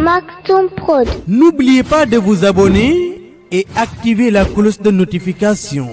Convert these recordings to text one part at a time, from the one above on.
Maktoum Prod. N'oubliez pas de vous abonner et activer la cloche de notification.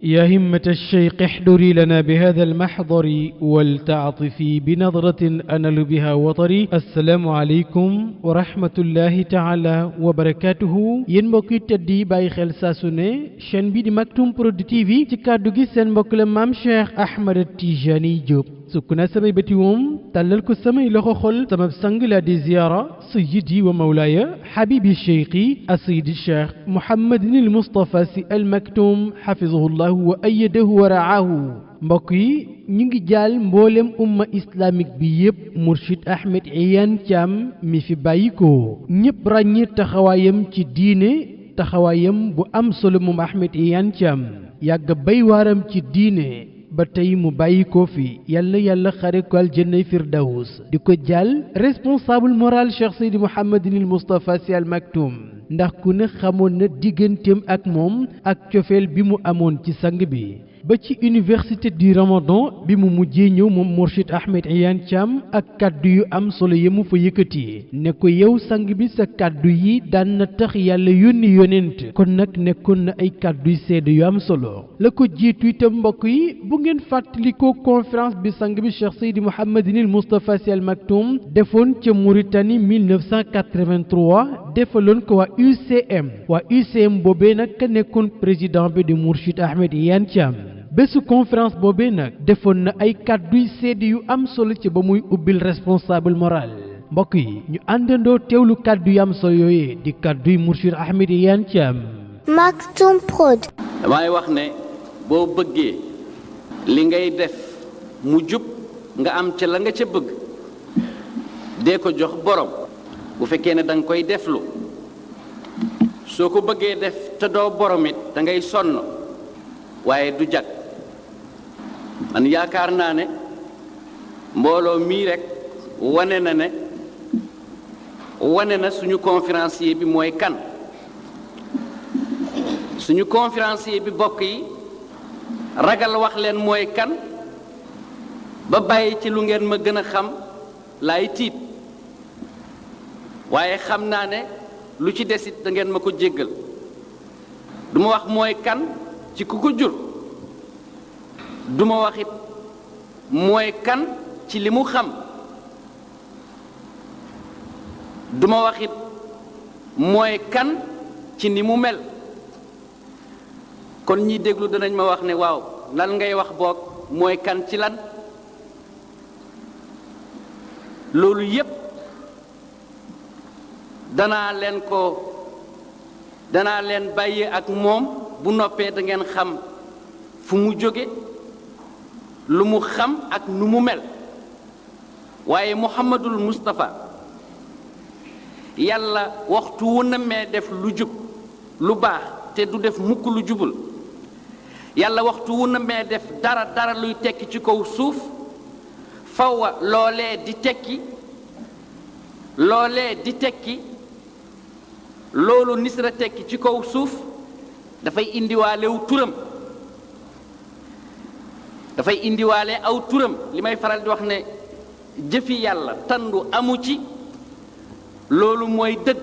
يا همة الشيخ احضري لنا بهذا المحضر ولتعطفي بنظرة أنل بها وطري. السلام عليكم ورحمة الله تعالى وبركاته. yéen mbokk yi tedd yi bàyyi xel saa su ne chaîne bi di Maktoum Prod TV ci kàddu gi seen mbokk la maam Cheikh Ahmed Tijani Diop. sukk naa samay bëti woom tàllal ko samay loxo xol sama sang la di ziyaara sayyidi wa mawlaaya habibi cheikhi asayidi cheikh Mouhamadin al Moustapha Sy Al Maktoum xafizahullahu wa ayyadahu wa raahu. mbokk yi ñu ngi jaal mboolem umma islamique bi yépp Mourchid Ahmed Iyane Thiam mi fi bàyyi ko ñépp ràññi taxawaayam ci diine taxawaayam bu am solo moom Ahmed Iyane Thiam yàgg bay waaram ci diine ba tey mu bàyyi ko fi yàlla xare ko aljannay firdaws. di ko jàll responsable moral Cheikh Seydi Mouhamadinil Moustapha Sy Al Maktoum ndax ku ne xamoon na digganteem ak moom ak cofeel bi mu amoon ci sang bi ba ci université du Ramadan bi mu mujjee ñëw moom Mourchid Ahmed Iyane Thiam ak kaddu yu am solo yi mu fa yëkkati ne ko yow sang bi sa kaddu yi daan na tax yàlla yónni yonent kon nag nekkoon na ay kadduy seede yu am solo. la ko jiitu itam mbokk yi bu ngeen fàttalikoo conférence bi sang bi Cheikh Seydi Mouhamadinil Moustapha Sy Al Maktoum defoon ca Mauritanie 1983 defaloon ko waa UCM boobee nag ka nekkoon président bi di Mourchid Ahmed Iyane Thiam. bésu conférence boobee nag defoon na ay kàdduy seede yu am solo ci ba muy ubbil responsable moral. mbokk yi ñu àndandoo teewlu kàddu yu am solo yooyee di kàdduy Mourchid Ahmed Iyane Thiam. Maktoum Prod. damay wax ne boo bëggee li ngay def mu jub nga am ca la nga ca bëgg dee ko jox borom bu fekkee ne da nga koy deflu soo ko bëggee def te doo borom it da ngay sonn waaye du jag. man yaakaar naa ne mbooloo mii rek wane na suñu conférencier bi mooy kan. suñu conférencier bi bokk yi ragal wax leen mooy kan ba bàyyi ci lu ngeen ma gën a xam laay tiit waaye xam naa ne lu ci desit da ngeen ma ko jéggal. du ma wax mooy kan ci ku ko jur duma wax it mooy kan ci li mu xam duma wax it mooy kan ci ni mu mel. kon ñi déglu danañ ma wax ne waaw lan ngay wax boog mooy kan ci lan. loolu yépp danaa leen bàyyi ak moom bu noppee da ngeen xam fu mu jóge lu mu xam ak nu mu mel. waaye Muhammadul Moustapha yàlla waxtu wu namee def lu jub lu baax te du def mukk lu jubul. yàlla waxtu wu namee def dara luy tekki ci kaw suuf fawwa loolee di tekki loolu nisra tekki ci kaw suuf dafay indiwaale aw turam li may faral di wax ne jëfi yàlla tandu amu ci. loolu mooy dëgg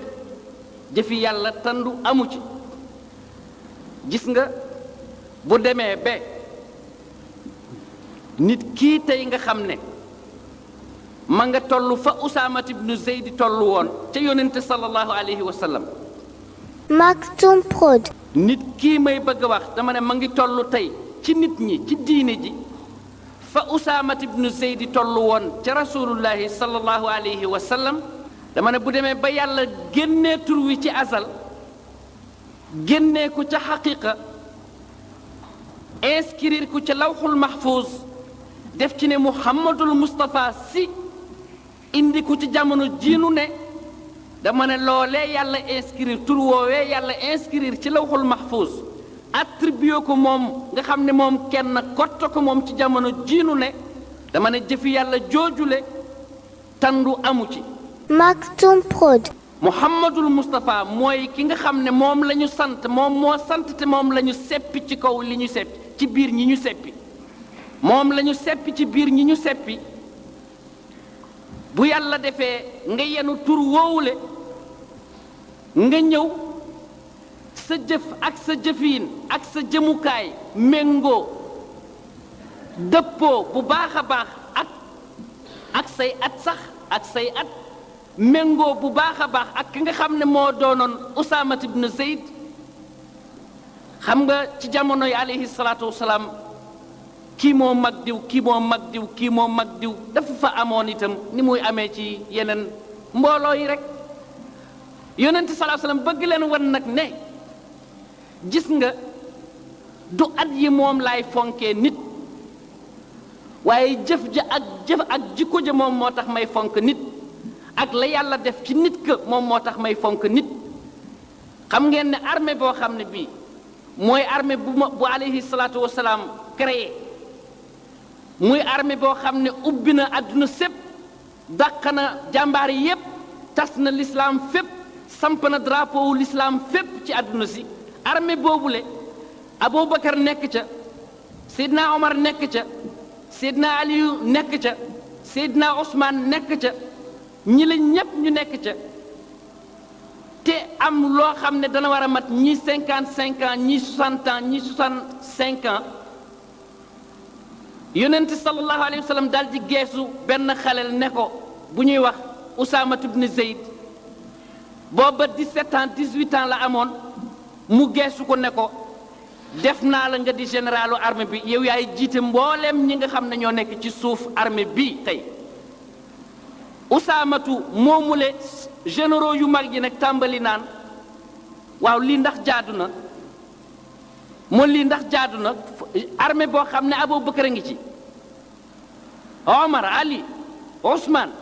jëfi yàlla tandu amu ci. gis nga bu demee ba nit kii tey nga xam ne ma nga toll fa Usaamat ibnu Zeyd toll woon ca yonente sallallahu alayhi wa sallam. Maktoum Prod. nit kii may bëgg a wax dama ne ma ngi toll tey ci nit ñi ci diine ji fa Usaamat ibnu Zeyd toll woon ca rasulullahi sallallahu alayhi wa sallam. dama ne bu demee ba yàlla génnee tur wi ci azal génnee ko ca xaqiqa inscrire ko ca lawxul mahfuz def ci ne Muhammadul Moustapha Sy indi ko ci jamono jiinu ne dama ne loolee yàlla inscrire tur woowee yàlla inscrire ci lawxul mahfuz attribué ko moom nga xam ne moom kenn kott ko moom ci jamono jiinu ne dama ne jëfi yàlla joojule tandu amu ci. Maktoum Prod. Muhammadul Moustapha mooy ki nga xam ne moom la ñu sant moom moo sant te moom la ñu seppi ci kaw li ñu seppi ci biir ñi ñu seppi moom la ñu seppi ci biir ñi ñu seppi bu yàlla defee nga yenu tur woowule nga ñëw sa jëf ak sa jëfiin ak sa jëmukaay méngoo dëppoo bu baax a baax ak say at sax ak say at méngoo bu baax a baax ak ki nga xam ne moo doonoon Usaama ibn Zayd xam nga ci jamonoy alayhi salaatu wasalaam kii moo mag diw kii moo mag diw kii moo mag diw dafa fa amoon itam ni muy amee ci yeneen mbooloo yi rek yonent salaatu wasalaam bëgg leen wan nag ne gis nga du at yi moom laay fonkee nit waaye jëf ja ak jikko ja moom moo tax may fonk nit ak la yàlla def ci nit ka moom moo tax may fonk nit xam ngeen ne armée boo xam ne bii mooy armée bu alayhi salaatu wasalaam créé muy armée boo xam ne ubbi na àdduna sépp dàq na jàmbaar yépp tas na l'islam fépp samp na drapeau wu l'islam fépp ci àdduna si armée boobule Aboubacar nekk ca Seydina Omar nekk ca Seydina Aliyu nekk ca Seydina Ousmane nekk ca ñi la ñépp ñu nekk ca te am loo xam ne dana war a mat ñii 55 ans ñii 60 ans ñii 65 ans yonent sallallahu alayhi wa sallam daal di geesu benn xalel ne ko bu ñuy wax Usaama ibn Zayd booba 17 ans 18 ans la amoon mu geesu ko ne ko def naa la nga di généralu armée bi yow yaay jiite mbooleem ñi nga xam ne ñoo nekk ci suuf armée bi tey Usaamatu moomule généraux yu mag yi nag tàmbali naan waaw lii ndax jaadu na moo lii ndax jaadu na armée boo xam ne Abubakar a ngi ci Omar Ali Ousmane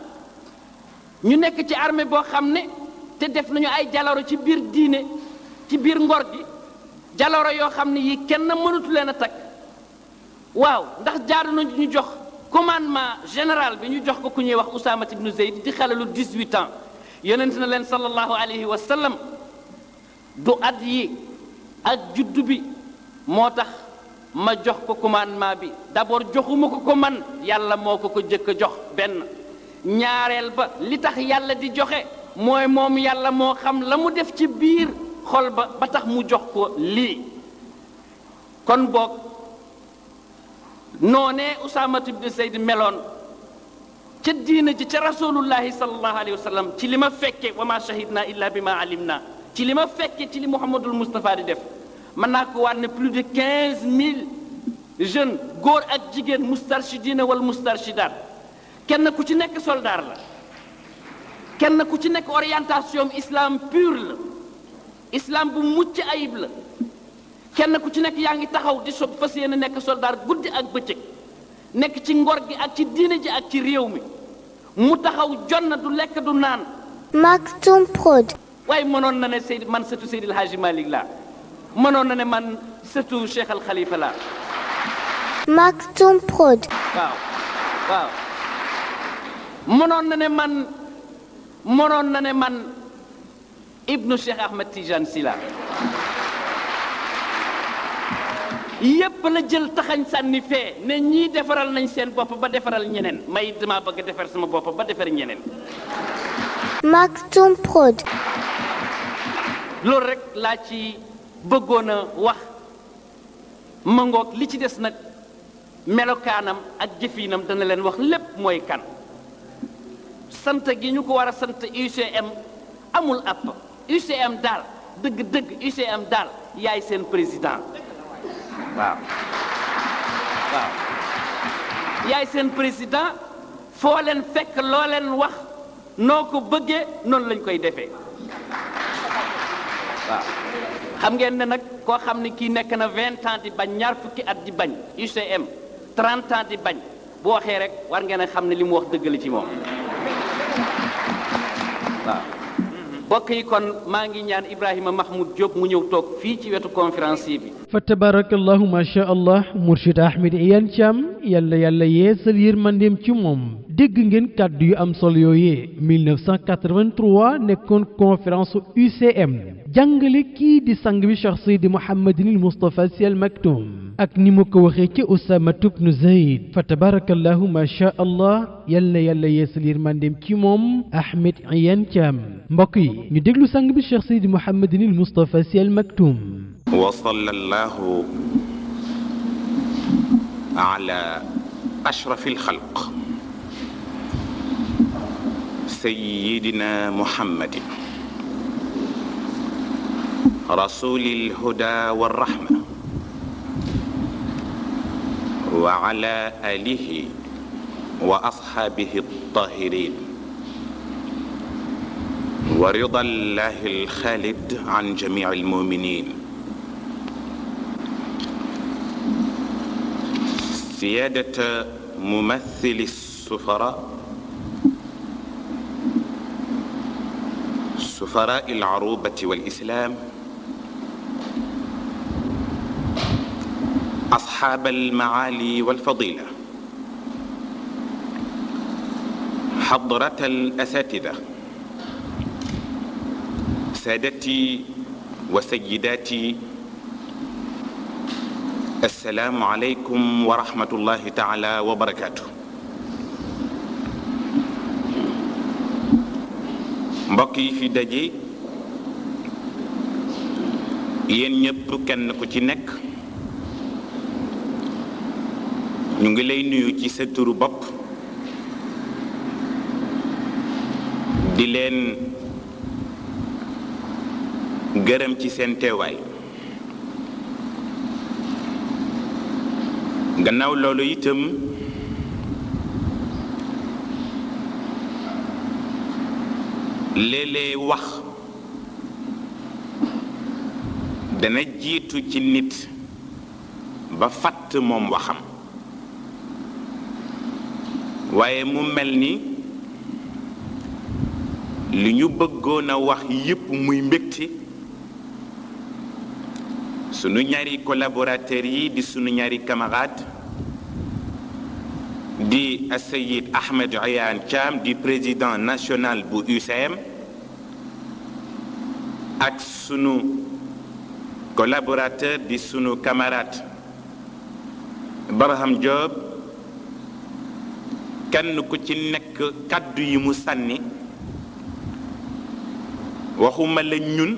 ñu nekk ci armée boo xam ne te def nañu ay jalooro ci biir diine ci biir ngor gi jalooro yoo xam ne yi kenn mënatu leen a takk waaw ndax jaadu na ñu jox commandement général bi ñu jox ko ku ñuy wax Usaama ibn Zayd di xale lu 18 ans yonent na leen sallallahu alayhi wa sallam du at yi ak juddu bi moo tax ma jox ko commandement bi d'abord joxuma ko man yàlla moo ko jëkk a jox benn ñaareel ba li tax yàlla di joxe mooy moom yàlla moo xam la mu def ci biir xol ba tax mu jox ko lii kon boog noonee Usaama ibn Zayd meloon ca diina ji ca rasulullahi sallallahu alayhi wa sallam ci li ma fekke wa ma shahidna illa bi ma alimna ci li ma fekke ci li Muhammadul Moustapha di def mën naa ko waat ne plus de 15 000 jeunes góor ak jigéen mustarshidina wal mustarshidaat kenn ku ci nekk soldat la kenn ku ci nekk orientation islam pur la islam bu mucc ayib la kenn ku ci nekk yaa ngi taxaw di sob fas yéene nekk soldat guddi ak bëccëg nekk ci ngor gi ak ci diine ji ak ci réew mi mu taxaw jot na du lekk du naan. Maktoum Prod. waaye mënoon na ne Seydi man sëtu Seydil Hadji Malick laa mënoon na ne man sëtu Cheikh Al Khalifa laa. Maktoum Prod. waaw mënoon na ne man ibnu Cheikh Ahmed Tidiane Sy laa yépp la jël taxañ sànni fee ne ñii defaral nañ seen bopp ba defaral ñeneen may dama bëgg a defar sama bopp ba defar ñeneen. Maktoum Prod. loolu rek laa ci bëggoon a wax mangoog li ci des nag melokaanam ak jëfinam dana leen wax lépp mooy kan sant gi ñu ko war a sant UCM amul app UCM daal dëgg UCM daal yaay seen président waaw yaay seen président foo leen fekk loo leen wax noo ko bëggee noonu lañ koy defee waaw xam ngeen ne nag koo xam ne kii nekk na 20 ans di bañ ñaar fukki at di bañ UCM 30 ans di bañ bu waxee rek war ngeen a xam ne li mu wax dëgg la ci moom waaw bokk yi kon maa ngi ñaan Ibrahima Mahmoud Diop mu ñëw toog fii ci wetu conférencier bi. fa tabarakallahu ma sha allah Mourchid Ahmed Iyane Thiam yàlla yeesal yërmandeem ci moom dégg ngeen kàddu yu am solo yooyee 1983 nekkoon conférence UCM jàngale kii di sang bi Cheikh Seydi Mouhamadinil Moustapha Sy Al Maktoum ak ni mu ko waxee ci Usaama ibn Zayd fa tabarakallahu ma sha allah yal na yàlla yeesal yërmandeem ci moom Ahmed Iyane Thiam mbokk yi ñu déglu sang bi Cheikh Seydi Mouhamadinil Moustapha Sy Al Maktoum wa sallallahu ala ashrafil xalq sayyidina Muhammadin rasulil huda war rahma wa ala alihi wa ashabihi at-tahirin wa ridallahi al-khalid an jami'il mu'minin سيادة ممثل سفراء العروبة والإسلام أصحاب المعالي والفضيلة حضرة الأساتذة سادتي وسيداتي السلام عليكم ورحمة الله تعالى وبركاته mbokk yi fi daje yéen ñëpp kenn ku ci nekk ñu ngi lay nuyu ci sa turu bopp di leen gërëm ci seen teewaay gannaaw loolu itam léeg-léeg wax dana jiitu ci nit ba fàtt moom waxam waaye mu mel ni li ñu bëggoon a wax yépp muy mbégte sunu ñaari collaborateurs yi di sunu ñaari camarades di Sayid Ahmed Iyane Thiam di président national bu UCM ak sunu collaborateur di sunu camarade Barham Diop kenn ku ci nekk kaddu yi mu sànni waxuma la ñun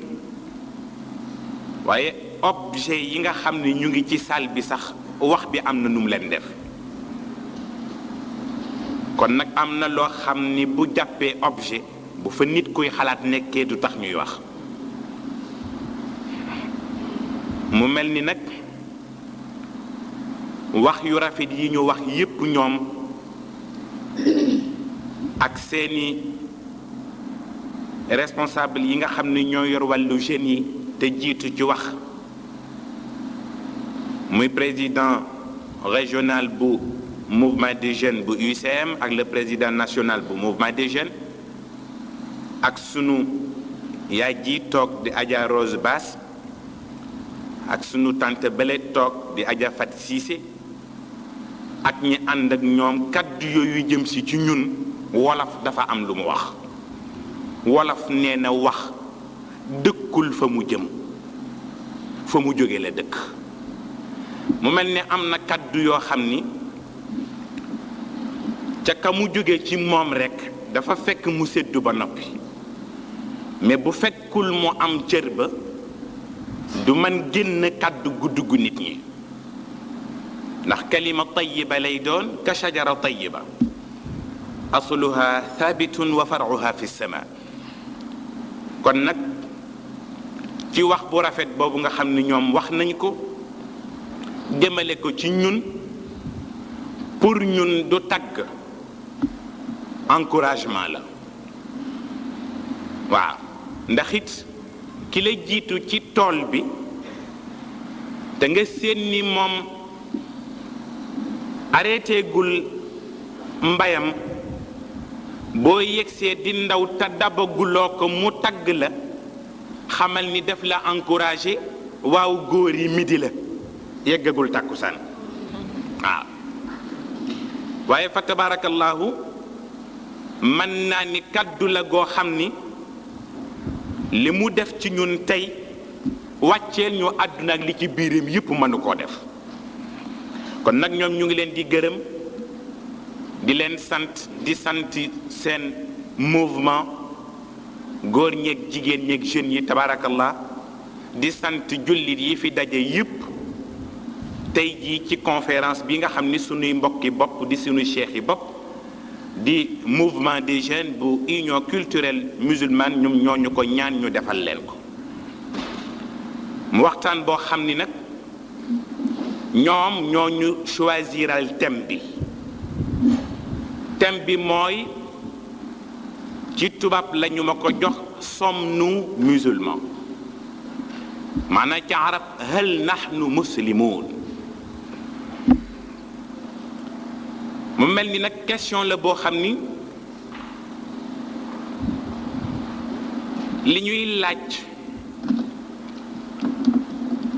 waaye objet yi nga xam ne ñu ngi ci salle bi sax wax bi am na nu mu leen def kon nag am na loo xam ni bu jàppee objet bu fa nit kuy xalaat nekkee du tax ñuy wax mu mel ni nag wax yu rafet yi ñu wax yépp ñoom ak seeni responsable yi nga xam ne ñoo yor wàllu jeunes yi te jiitu ci wax muy président régional bu mouvement des jeunes bu UCM ak le président national bu mouvement des jeunes ak sunu yaay ji toog di Adja Rose Bass ak sunu tante Bele toog di Adja Fat Cissé ak ñi ànd ak ñoom kaddu yooyu jëm si ci ñun wolof dafa am lu mu wax wolof nee na wax dëkkul fa mu jëm fa mu jóge la dëkk mu mel ni am na kaddu yoo xam ni ca ka mu jóge ci moom rekk dafa fekk mu séddu ba noppi mais bu fekkul mu am cër ba du man génn kaddu guddugu nit ñi ndax kalima tayyiba lay doon ka shajara tayyiba asluha thabitun wa far'uha fi sama kon nag ci wax bu rafet boobu nga xam ni ñoom wax nañ ko jëmale ko ci ñun pour ñun du tagg encouragement la waaw ndax it ki la jiitu ci tool bi te nga seen ni moom arrêté gul mbayam boo yegsee di ndaw te dabaguloo ko mu tagg la xamal ni def la encouragé waaw góor yi midi la yeggagul tàkkusaan waaw waaye fa tabarakallahu mën naa ni kaddu la goo xam ni li mu def ci ñun tey wàcceel ñu àdduna ak li ci biiram yépp mënu koo def. kon nag ñoom ñu ngi leen di gërëm di leen sant di sant seen mouvement góor ñeeg jigéen ñeeg jeunes yi tabarakallah di sant jullit yi fi daje yépp tey jii ci conférence bi nga xam ni sunuy mbokki bopp di sunuy cheikh yi bopp di mouvement des jeunes bu union culturelle musulmane ñoom ñoo ñu ko ñaan ñu defal leen ko mu waxtaan boo xam ni nag ñoom ñoo ñu choisiral thème bi mooy ci tubaab lañu ma ko jox sommes-nous musulmans maanaam ci arab hal nahnu muslimun mu mel ni nag question la boo xam ni li ñuy laaj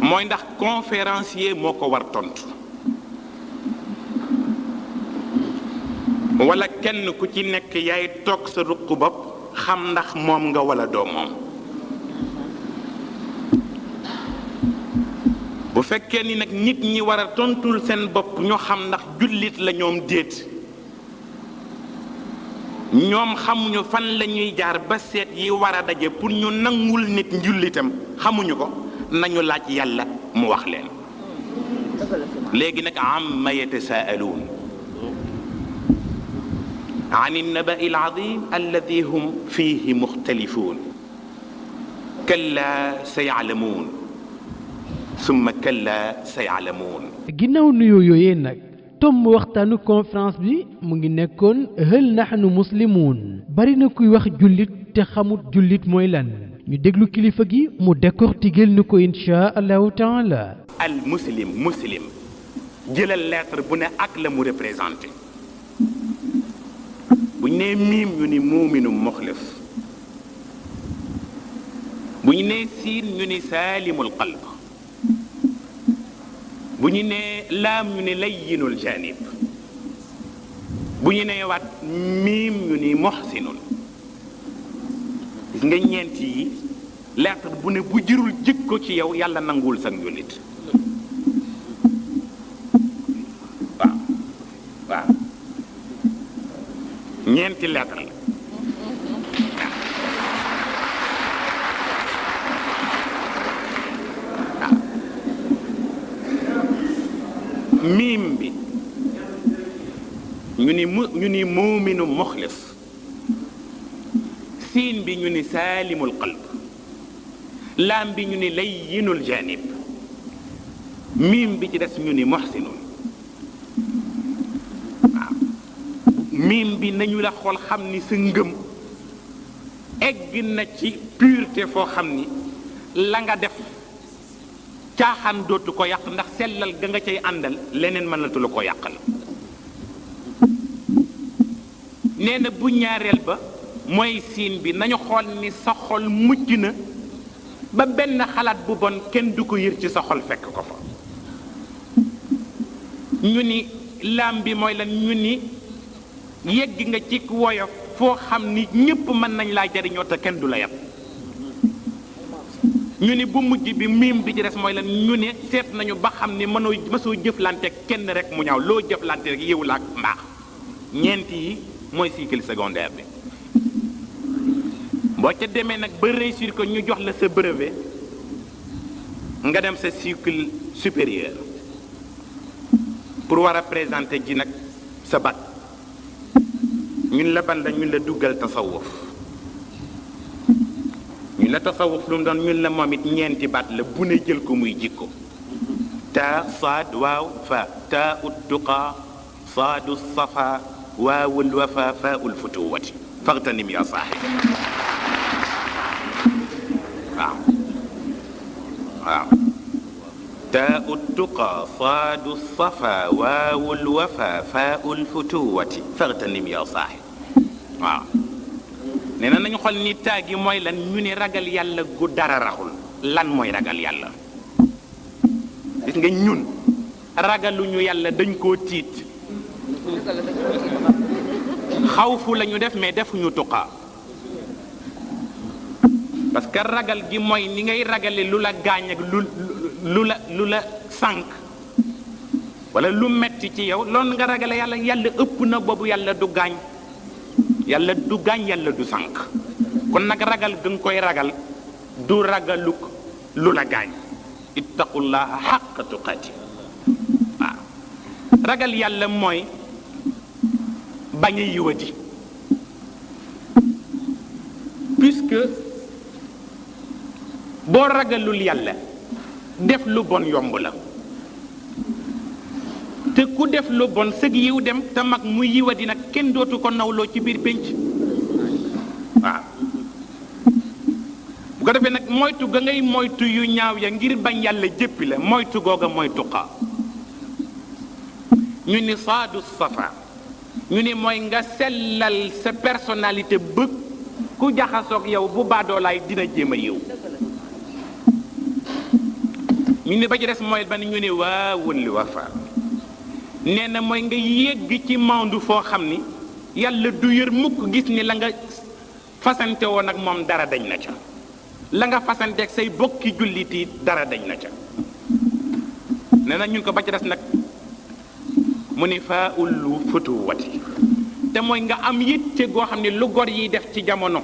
mooy ndax conférencier moo ko war tontu wala kenn ku ci nekk yaay toog sa ruq bopp xam ndax moom nga wala doo moom bu fekkee ni nag nit ñi war a tontul seen bopp ñu xam ndax jullit la ñoom déet ñoom xamuñu fan la ñuy jaar ba seet yi war a daje pour ñu nangul nit njullitam xamuñu ko nañu laaj yàlla mu wax leen léegi nag amma yatasaaluun an an-naba'i al-'azim alladhi hum fihi mukhtalifun kalla saya'lamun summa kalla saya'lamun. ginnaaw nuyoo yooyee nag tomb waxtaanu conférence bi mu ngi nekkoon hal nahnu muslimun bari na kuy wax jullit te xamut jullit mooy lan ñu déglu kilifa gi mu décortiquer ñu ko insha allahu taala. al muslim jëlal lettre bu ne ak la mu représenté bu ñu nee miim ñu ni muuminum muxlis bu ñu nee siin ñu ni saalimul qalb bu ñu nee laam ñu ni layyinul janib bu ñu nee waat miim ñu ni muhsinun gis nga ñeent yi lettre bu ne bu jërul jikko ci yow yàlla nanguwul sa njullit waaw ñeenti lettre la miim bi ñu ni muuminu muxlis siin bi ñu ni saalimul qalb laam bi ñu ni layyinul janib miim bi ci des ñu ni muhsinun waaw miim bi nañu la xool xam ni sa ngëm egg na ci pureté foo xam ni la nga def caaxaan dootu ko yàq ndax sellal ga nga cay àndal leneen mënatu la ko yàqal nee na bu ñaareel ba mooy siin bi nañu xool ni sa xol mucc na ba benn xalaat bu bon kenn du ko yër ci sa xol fekk ko fa ñu ni laam bi mooy lan ñu ni yegg nga ci woyof foo xam ni ñépp mën nañ laa jariñoo te kenn du la yab ñu ni bu mujj bi miim bi ci des mooy lan ñu ne seet nañu ba xam ni mësoo jëflante kenn rek mu ñaaw loo jëflante rek yëwu la ak mbaax ñeent yi mooy cycle secondaire bi boo ca demee nag ba réussir ko ñu jox la sa brevet nga dem sa cycle supérieur pour war a présenter ji nag sa bac ñun la ban la ñun la duggal tasawuf ñun la tasawuf lu mu doon ñun la moom it ñeenti baat la bu ne jël ko muy jikko taa saad waaw fa taa ut tuqaa saadu safa waawul wafa faaul futuwati faxtanim ya saaxib waaw taa ut tuqaa saadu safa waawul wafa faaul futuwati faxtanim ya saaxib waaw nee na nañu xool ni taagi mooy lan ñu ne ragal yàlla gu dara raxul lan mooy ragal yàlla gis nga ñun ragaluñu yàlla dañ koo tiit xawfu la ñu def mais defuñu tuqaa parce que ragal gi mooy ni ngay ragale lu la gaañ ak lu la sànq wala lu metti ci yow loolu nga ragale yàlla. yàlla ëpp na boobu. yàlla du gaañ yàlla du sànq. kon nag ragal ga nga koy ragal du ragaluk lu la gaañ. ittaqullaha haqqa tuqati. waaw ragal yàlla mooy bañ a yiwadi, puisque boo ragalul yàlla def lu bon yomb la, te ku def lu bon sëg yiw dem te mag mu yiwadi nag kenn dootu ko nawloo ci biir pénc. waaw bu ko defee nag moytu ga ngay moytu yu ñaaw ya ngir bañ yàlla jéppi la, moytu googa mooy tuqaa. ñu ni saadu safa, ñu ni mooy nga sellal sa personnalité bëgg ku jaxasoog yow bu baadoolaay dina jéem a yiw. ñu ni ba ci des mooy ba ñu ni waa wëlli wafa, nee na mooy nga yegg ci mandu foo xam ni yàlla du yër mukk gis ni la nga fasante woon ak moom dara dañ na ca, la nga fasanteeg say bokki jullit yi dara dañ na ca. nee na ñun ko ba ci des nag mu ni faa ullu futuwati, te mooy nga am yitte goo xam ne lu gor yi def ci jamono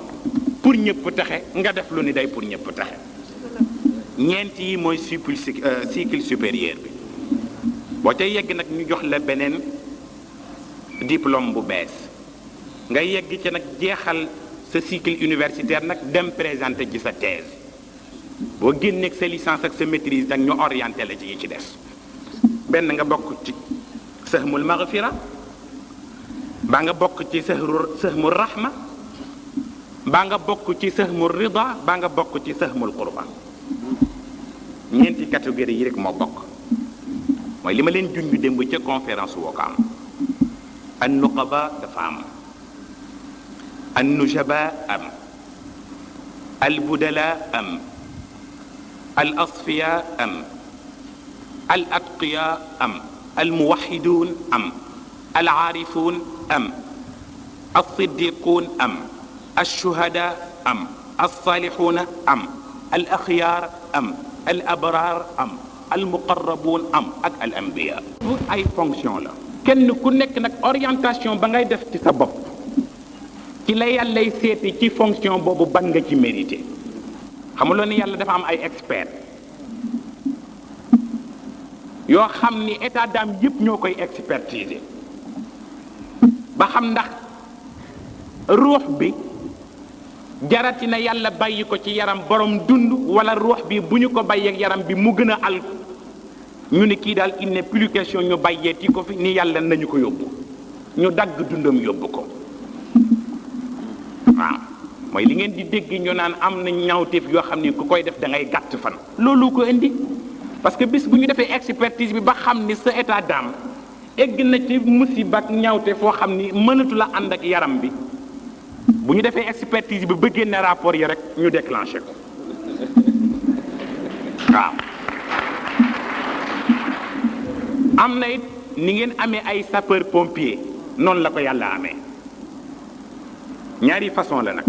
pour ñëpp taxe nga def lu ni day pour ñëpp taxe. ñeent yi mooy cycle supérieur bi. boo ca yegg nag ñu jox la beneen diplôme bu bees nga yegg ci nag jeexal sa cycle universitaire nag dem présenter ci sa thèse. boo génneeg sa licence ak sa maîtrise nag ñu orienté la ci yi ci des. benn nga bokk ci sahmul maghfira, baa nga bokk ci sahmul rahma, baa nga bokk ci sahmul rida, baa nga bokk ci sahmul qurba. ñeenti catégorie yi rek moo bokk. mooy li ma leen junj démb ca conférence woo ko am. an nuqaba dafa am, an nujaba am, al budala am, al asfiya am, al atqiya am, al muwahidun am, al aarifun am, al siddiqun am, al shuhada am, al salihuna am, al akhyar am, al abrar am, al muqarrabun am ak al anbiya. pour ay fonction la. kenn ku nekk nag orientation ba ngay def ci sa bopp ci la yàllay seeti ci fonction boobu ban nga ci mérité. xamuloo ni yàlla dafa am ay expert yoo xam ni état d'âme yëpp ñoo koy expertiser ba xam ndax ruux bi jarati na yàlla bàyyi ko ci yaram borom dund, wala ruux bi bu ñu ko bàyyeeg yaram bi mu gën a alku ñu ni kii daal il n'est plus question ñu bàyyeeti ko fi ni yàlla nañu ko yóbbu, ñu dagg dundam yóbbu ko. waaw mooy li ngeen di dégg ñu naan am na ñaawteef yoo xam ni ku koy def da ngay gàtt fan. loolu ko indi parce que bis bu ñu defee expertise bi ba xam ni sa état d'âme egg na ci musiba ak ñaawteef foo xam ni mënatu la ànd ak yaram bi, bu ñu defee expertise bi ba génne rapport yi rek ñu déclenché ko. waaw am na it ni ngeen amee ay sapeur pompier noonu la ko yàlla amee. ñaari façon la nag,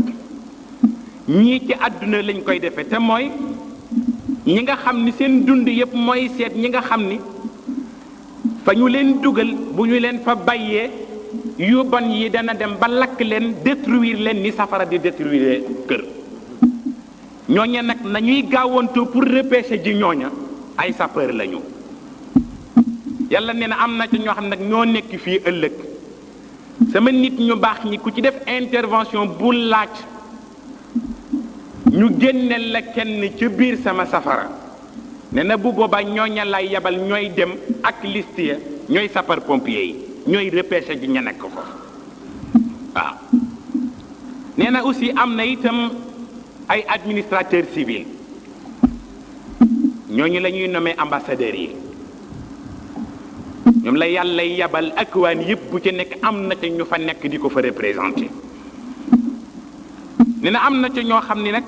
ñii ci àdduna lañ koy defee te mooy ñi nga xam ni seen dund yépp mooy seet ñi nga xam ni fa ñu leen dugal bu ñu leen fa bàyyee yu bon yi dana dem ba lakk leen, détruire leen ni safara di détruire kër. ñooña nag nañuy gaawantu pour repêcher ji ñooña ay sapeur lañu. yàlla nee na am na ci ñoo xam nag ñoo nekk fii ëllëg sama nit ñu baax ñi ku ci def intervention bu laaj ñu génneel la kenn ci biir sama safara. nee na bu boobaa ñooña lay yabal ñooy dem ak liste ya, ñooy sapeur pompier yi, ñooy repêché ji ña nekk ko. waaw nee na aussi am na itam ay administrateur civil, ñooñu la ñuy nommé ambassadeurs yi. ñoom la yàlla yabal ak waan yëpp bu ci nekk am na ca ñu fa nekk di ko fa représenté. nee na am na ca ñoo xam ni nag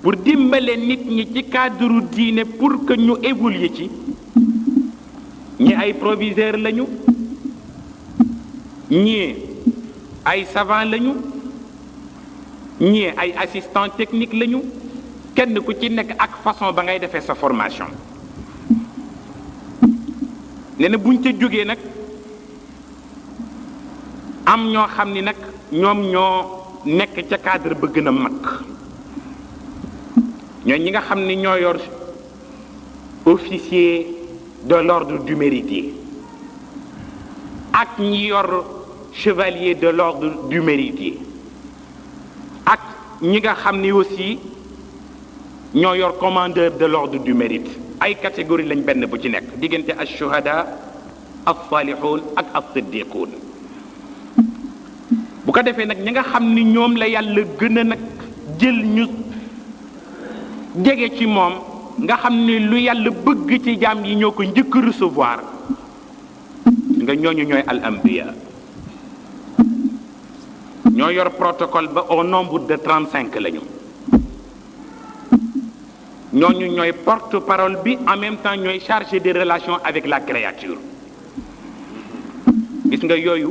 pour dimbale nit ñi ci cadre diine pour que ñu évoluer ci, ñi ay proviseur lañu, ñii ay savant lañu, ñii ay assistant technique lañu kenn ku ci nekk ak façon ba ngay defee sa formation nee na buñ ca jógee nag am ñoo xam ni nag ñoom ñoo nekk ca cadre ba gën a mag ñooy ñi nga xam ni ñoo yor officier de l'ordre du mérite ak ñi yor chevalier de l'ordre du mérite ak ñi nga xam ni aussi ñoo yor commandeur de l'ordre du mérite ay catégorie lañ benn bu ci nekk diggante ash-shuhada as-salihun ak as-siddiqun bu ko defee nag ñi nga xam ni ñoom la yàlla gën a nag jël ñu jege ci moom nga xam ni lu yàlla bëgg ci jaam yi ñoo ko njëkk recevoir nga ñooñu ñooy al anbiya ñoo yor protocole ba au nombre de 35 lañu ñooñu ñooy porte-parole bi en même temps ñooy chargé des relations avec la créature gis nga yooyu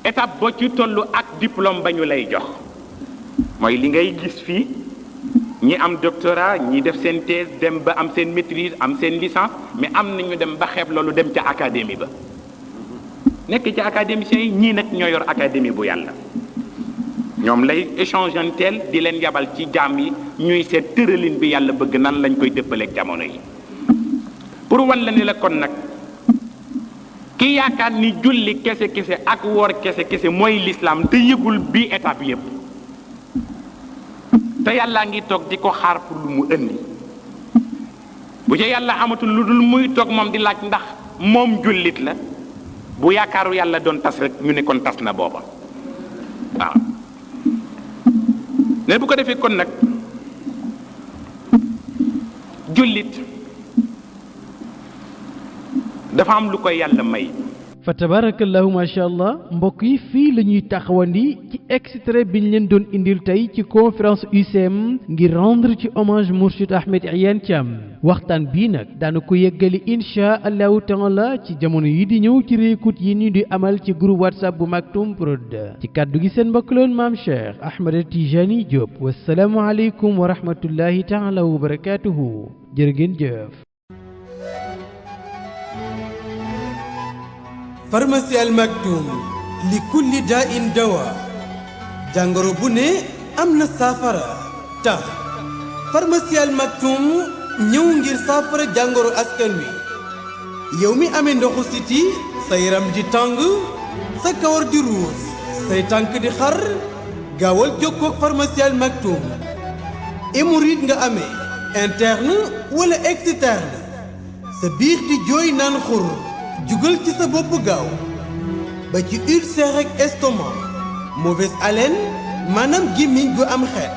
étape boo ci tollu ak diplôme ba ñu lay jox mooy li ngay gis fii ñi am doctorat ñi def seen thèse dem ba am seen maîtrise am seen licence mais am nañu dem ba xeeb loolu dem ca académie ba nekk ci académiciens yi ñii nag ñoo yor académie bu yàlla ñoom lay échangeanteel di leen yabal ci jaam yi ñuy seet tëralin bi yàlla bëgg nan lañ koy dëppaleeg jamono yi pour wan la ni la kon nag ki yaakaar ni julli kese kese ak woor kese kese mooy l'islam te yëgul bii étape yépp te yàllaa ngi toog di ko xaar pour lu mu indi bu ca yàlla amatul lu dul muy toog moom di laaj ndax moom jullit la bu yaakaaru yàlla doon tas rek ñu ne kon tas na booba waaw ne bu ko defee kon nag jullit dafa am lu koy yàlla may fa tabarakallahu macha allah mbokk yi fii la ñuy taxawandi ci extrait bi ñu leen doon indil tey ci conférence UCM ngir rendre ci hommage Mourchid Ahmed Iyane Thiam waxtaan bii nag daana ko yeggali insha allahu taala ci jamono yi di ñëw ci réécoute yi ñu di amal ci groupe whatsapp bu Maktoum Prod ci kàddu gi seen mbokk loon maam Cheikh Ahmed Tijani Diop wasalaamu aleykum wa rahmatullahi taala wa barakatuhu jërë ngeen jëf. pharmacie Al Maktoum li kulli daa in dawa jàngoro bu ne am na saafara tax pharmacie Al Maktoum ñëw ngir saafara jàngoro askan wi yow mi amee ndoxu siti sa yaram di tàng sa kawar di ruus say tànk di xar gaawal jokkoo ak pharmacie Al Maktoum hémorroïde nga amee interne wala externe sa biir di jooy naan xur jugal ci sa bopp gaaw ba ci ulcère ak estomac mauvaise haleine maanaam gémmiñ gu am xeet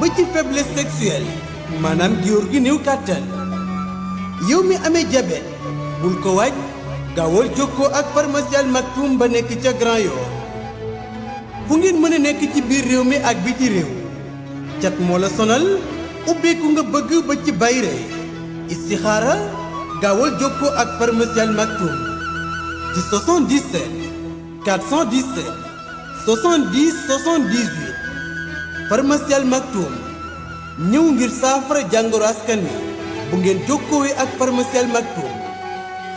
ba ci faiblesse sexuelle maanaam góor gi néew kàttan yow mi amee diabète bul ko waaj gaawal jokkoo ak pharmacie Al Maktoum ba nekk ca Grand Yoff fu ngeen mën a nekk ci biir réew mi ak biti réew cat moo la sonal ubbeeku nga bëgg ba ci bayre istixaara gaawal jokkoo ak pharmacie Al Maktoum ci 77 417 70 78 pharmacie Al Maktoum ñëw ngir saafara jàngoro askan wi bu ngeen jokkoowee ak pharmacie Al Maktoum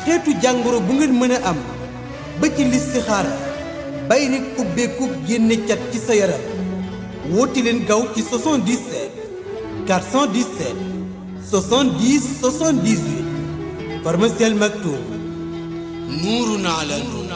xeetu jàngoro bu ngeen mën a am ba ci listixaara bay rek ubbeeku génne cat ci sa yaram woote leen gaaw ci 77 417 70 78 pharmacie Al Maktoum nuurun ala nuur